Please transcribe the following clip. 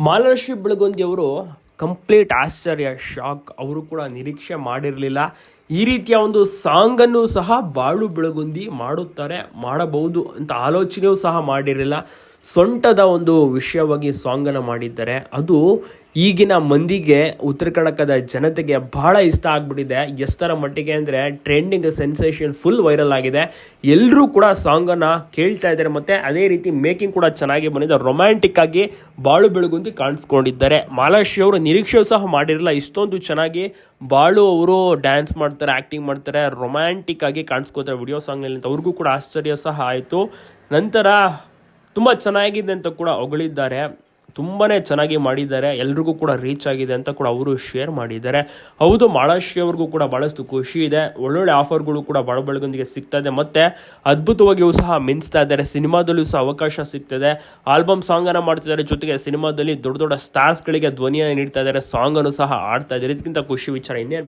ಮಾಲಾಶ್ರೀ ಬೆಳಗುಂದಿ ಅವರು ಕಂಪ್ಲೀಟ್ ಆಶ್ಚರ್ಯ, ಶಾಕ್. ಅವರು ಕೂಡ ನಿರೀಕ್ಷೆ ಮಾಡಿರಲಿಲ್ಲ ಈ ರೀತಿಯ ಒಂದು ಸಾಂಗನ್ನು ಸಹ ಬಾಳು ಬೆಳಗುಂದಿ ಮಾಡಬಹುದು ಅಂತ ಆಲೋಚನೆಯೂ ಸಹ ಮಾಡಿರಲಿಲ್ಲ. ಸೊಂಟದ ಒಂದು ವಿಷಯವಾಗಿ ಸಾಂಗನ್ನು ಮಾಡಿದ್ದಾರೆ. ಅದು ಈಗಿನ ಮಂದಿಗೆ, ಉತ್ತರ ಕರ್ನಾಟಕದ ಜನತೆಗೆ ಬಹಳ ಇಷ್ಟ ಆಗ್ಬಿಟ್ಟಿದೆ. ಎಷ್ಟರ ಮಟ್ಟಿಗೆ ಅಂದರೆ ಟ್ರೆಂಡಿಂಗ್, ಸೆನ್ಸೇಷನ್, ಫುಲ್ ವೈರಲ್ ಆಗಿದೆ. ಎಲ್ಲರೂ ಕೂಡ ಸಾಂಗನ್ನು ಕೇಳ್ತಾ ಇದ್ದಾರೆ. ಮತ್ತು ಅದೇ ರೀತಿ ಮೇಕಿಂಗ್ ಕೂಡ ಚೆನ್ನಾಗಿ ಬಂದಿದೆ. ರೊಮ್ಯಾಂಟಿಕ್ ಆಗಿ ಬಾಳು ಬೆಳಗುಂದಿ ಕಾಣಿಸ್ಕೊಂಡಿದ್ದಾರೆ. ಮಾಲಾಶ್ರೀ ಅವರು ನಿರೀಕ್ಷೆ ಸಹ ಮಾಡಿರಲಿಲ್ಲ ಇಷ್ಟೊಂದು ಚೆನ್ನಾಗಿ ಬಾಳು ಅವರು ಡ್ಯಾನ್ಸ್ ಮಾಡ್ತಾರೆ, ಆ್ಯಕ್ಟಿಂಗ್ ಮಾಡ್ತಾರೆ, ರೊಮ್ಯಾಂಟಿಕ್ ಆಗಿ ಕಾಣಿಸ್ಕೋತಾರೆ ವಿಡಿಯೋ ಸಾಂಗ್ನಲ್ಲಿ ಅಂತ ಅವ್ರಿಗೂ ಕೂಡ ಆಶ್ಚರ್ಯ ಸಹ ಆಯಿತು. ನಂತರ ತುಂಬ ಚೆನ್ನಾಗಿದೆ ಅಂತ ಕೂಡ ಹೊಗಳಿದ್ದಾರೆ. ತುಂಬಾ ಚೆನ್ನಾಗಿ ಮಾಡಿದ್ದಾರೆ, ಎಲ್ರಿಗೂ ಕೂಡ ರೀಚ್ ಆಗಿದೆ ಅಂತ ಕೂಡ ಅವರು ಶೇರ್ ಮಾಡಿದ್ದಾರೆ. ಹೌದು, ಮಾಲಾಶ್ರೀ ಅವ್ರಿಗೂ ಕೂಡ ಭಾಳಷ್ಟು ಖುಷಿ ಇದೆ. ಒಳ್ಳೊಳ್ಳೆ ಆಫರ್ಗಳು ಕೂಡ ಬಾಳು ಬೆಳಗುಂದಿಗೆ ಸಿಗ್ತಾ ಇದೆ. ಮತ್ತು ಅದ್ಭುತವಾಗಿಯೂ ಸಹ ಮಿಂಚ್ತಾ ಇದ್ದಾರೆ. ಸಿನಿಮಾದಲ್ಲೂ ಸಹ ಅವಕಾಶ ಸಿಗ್ತದೆ. ಆಲ್ಬಮ್ ಸಾಂಗನ್ನು ಮಾಡ್ತಿದ್ದಾರೆ, ಜೊತೆಗೆ ಸಿನಿಮಾದಲ್ಲಿ ದೊಡ್ಡ ದೊಡ್ಡ ಸ್ಟಾರ್ಸ್ಗಳಿಗೆ ಧ್ವನಿಯನ್ನು ನೀಡ್ತಾ ಇದ್ದಾರೆ, ಸಾಂಗನ್ನು ಸಹ ಆಡ್ತಾ ಇದ್ದಾರೆ. ಇದಕ್ಕಿಂತ ಖುಷಿ ವಿಚಾರ ಇನ್ನೇ